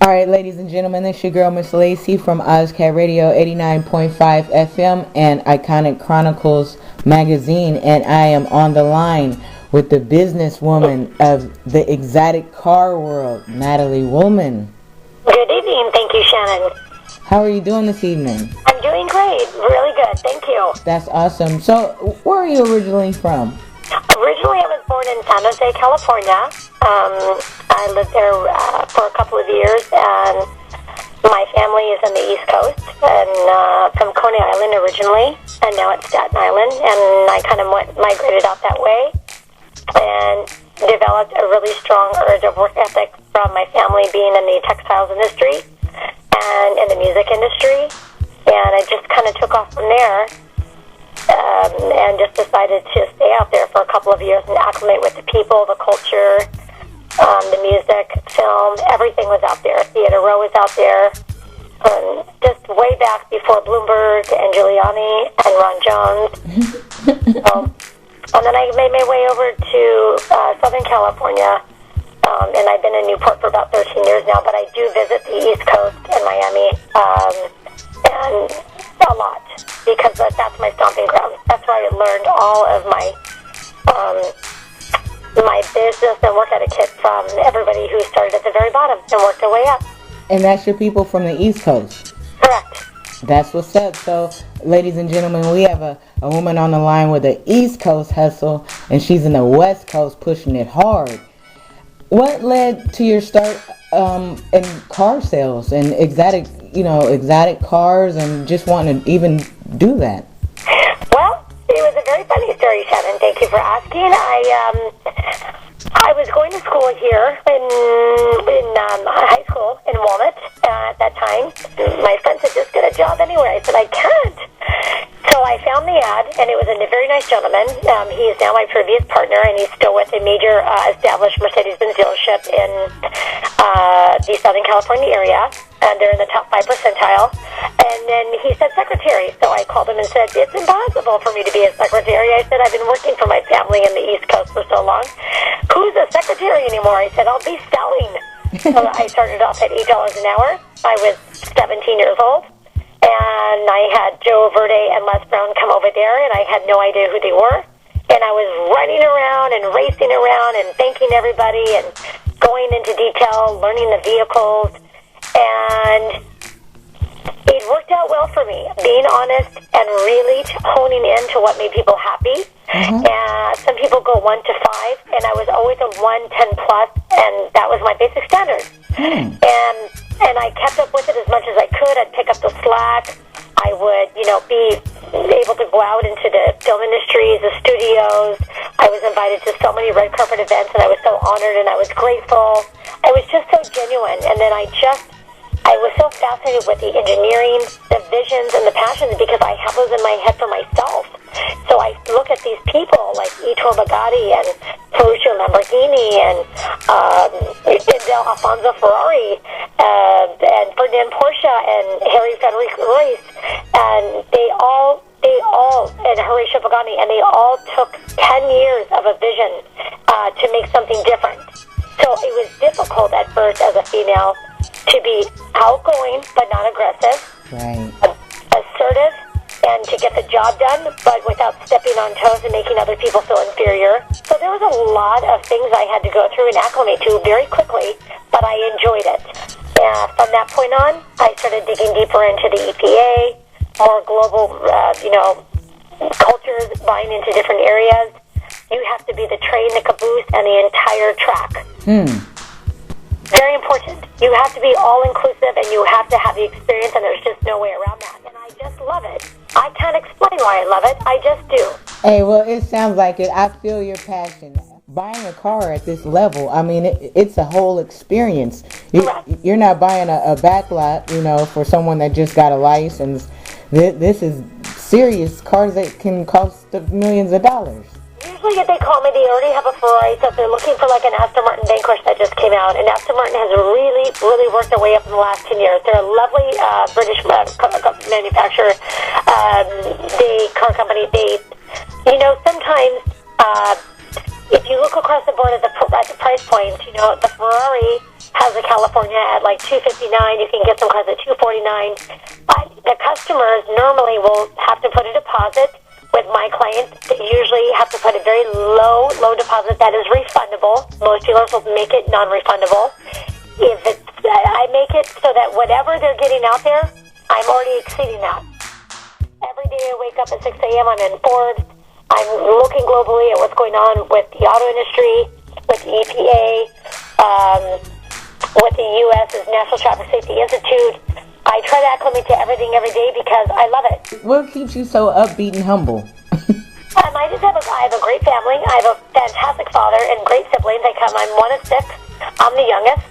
All right, ladies and gentlemen, this is your girl, Miss Lacey from OzCat Radio 89.5 FM and Iconic Chronicles Magazine, and I am on the line with the businesswoman of the exotic car world, Natalie Wollman. Good evening. Thank you, Shannon. How are you doing this evening? I'm doing great. Really good. Thank you. That's awesome. So, where are you originally from? Originally, I was born in San Jose, California. I lived there for a couple of years, and my family is on the East Coast, and from Coney Island originally, and now it's Staten Island, and I kind of migrated out that way and developed a really strong urge of work ethic from my family being in the textiles industry and in the music industry, and I just kind of took off from there. And just decided to stay out there for a couple of years and acclimate with the people, the culture, the music, film, everything was out there. Theater Row was out there. Just way back before Bloomberg and Giuliani and Ron Jones. And then I made my way over to Southern California, and I've been in Newport for about 13 years now, but I do visit the East Coast and Miami, and a lot, because that's my stomping ground. That's where I learned all of my my business and work etiquette from everybody who started at the very bottom and worked their way up. And that's your people from the East Coast? Correct. That's what's up. So, ladies and gentlemen, we have a woman on the line with the East Coast hustle, and she's in the West Coast pushing it hard. What led to your start in car sales and exotic cars, and just wanting to even do that? Well, it was a very funny story, Shannon. Thank you for asking. I was going to school here in high school in Walnut at that time. My friend said, just get a job anywhere. I said, I can't. So I found the ad, and it was a very nice gentleman. He is now my previous partner, and he's still with a major established Mercedes-Benz dealership in the Southern California area, and they're in the top 5 percentile. And then he said secretary, so I called him and said, it's impossible for me to be a secretary. I said, I've been working for my family in the East Coast for so long. Who's a secretary anymore? I said, I'll be selling. So I started off at $8 an hour. I was 17 years old. And I had Joe Verde and Les Brown come over there, and I had no idea who they were. And I was running around and racing around and thanking everybody and going into detail, learning the vehicles. And it worked out well for me, being honest and really honing in to what made people happy. Mm-hmm. Some people go 1 to 5, and I was always a 1, 10 plus, and that was my basic standard. Mm. And I kept up with it as much as I could. I'd pick up the slack. I would, be able to go out into the film industries, the studios. I was invited to so many red carpet events, and I was so honored, and I was grateful. I was just so genuine. And then I was so fascinated with the engineering, the visions, and the passions, because I have those in my head for myself. So I look at these people like Ettore Bugatti and Ferruccio Lamborghini and Alfonso Ferrari and Ferdinand Porsche and Harry Frederic Royce, and they all and Horatio Pagani, and they all took 10 years of a vision to make something different. So it was difficult at first as a female to be outgoing but not aggressive, right, assertive, and to get the job done, but without stepping on toes and making other people feel inferior. So there was a lot of things I had to go through and acclimate to very quickly, but I enjoyed it. From that point on, I started digging deeper into the EPA, more global, cultures, buying into different areas. You have to be the train, the caboose, and the entire track. Very important. You have to be all-inclusive, and you have to have the experience, and there's just no way around that. And I just love it. I can't explain why I love it. I just do. Hey, well, it sounds like it. I feel your passion. Buying a car at this level, I mean, it's a whole experience. You're not buying a backlot, for someone that just got a license. This is serious cars that can cost millions of dollars. Usually if they call me, they already have a Ferrari, so if they're looking for like an Aston Martin Vanquish that just came out, and Aston Martin has really, really worked their way up in the last 10 years. They're a lovely British manufacturer, the car company. Sometimes if you look across the board at the price points, the Ferrari has a California at like $259. You can get some cars at $249. But the customers normally will have to put a deposit. With my clients, they usually have to put a very low deposit that is refundable. Most dealers will make it non-refundable. I make it so that whatever they're getting out there, I'm already exceeding that. Every day I wake up at 6 a.m., I'm informed. I'm looking globally at what's going on with the auto industry, with the EPA, with the U.S.'s National Traffic Safety Institute. I try to acclimate to everything every day because I love it. What keeps you so upbeat and humble? I have a great family. I have a fantastic father and great siblings. I'm one of six. I'm the youngest.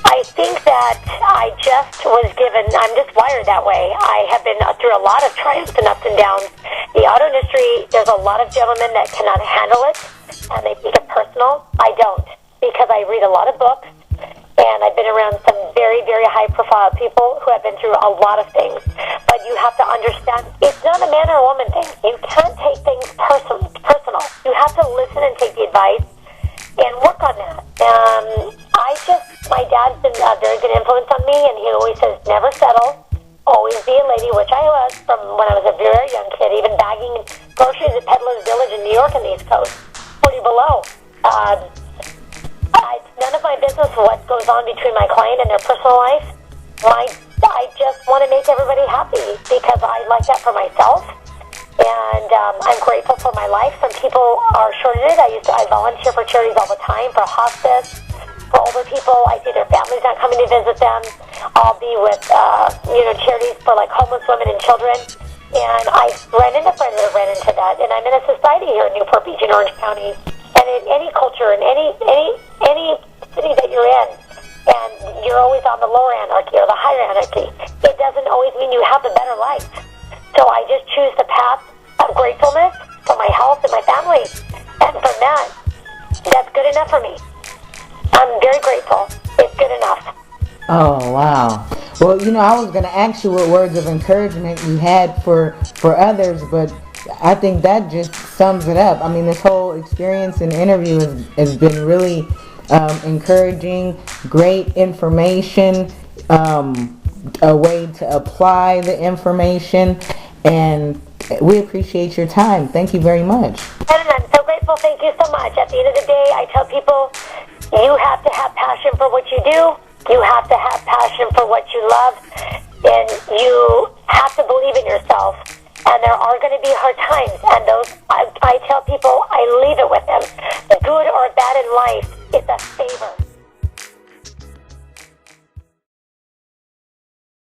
I think that I just was given, I'm just wired that way. I have been through a lot of triumphs and ups and downs. The auto industry, there's a lot of gentlemen that cannot handle it, and they take it personal. I don't, because I read a lot of books. And I've been around some very, very high-profile people who have been through a lot of things. But you have to understand, it's not a man or a woman thing. You can't take things personal. You have to listen and take the advice and work on that. My dad's been a very good influence on me, and he always says, never settle, always be a lady, which I was from when I was a very young kid, even bagging groceries at Peddler's Village in New York and the East Coast, 40 below. It's none of my business what goes on between my client and their personal life. I just want to make everybody happy because I like that for myself. And I'm grateful for my life. Some people are shorted. I volunteer for charities all the time, for hospice, for older people. I see their families not coming to visit them. I'll be with charities for like homeless women and children. And I ran into friends that ran into that. And I'm in a society here in Newport Beach in Orange County. And in any culture, in any city that you're in, and you're always on the lower anarchy or the higher anarchy, it doesn't always mean you have a better life. So I just choose the path of gratefulness for my health and my family. And from that, that's good enough for me. I'm very grateful. It's good enough. Oh, wow. Well, I was going to ask you what words of encouragement you had for others, but I think that just sums it up. I mean, this whole experience and interview has been really encouraging, great information, a way to apply the information, and we appreciate your time. Thank you very much. And I'm so grateful. Thank you so much. At the end of the day, I tell people you have to have passion for what you do. You have to have passion for what you love, and you have to believe in yourself. And there are going to be hard times, and those I tell people I leave it with them. Good or bad in life, it's a favor.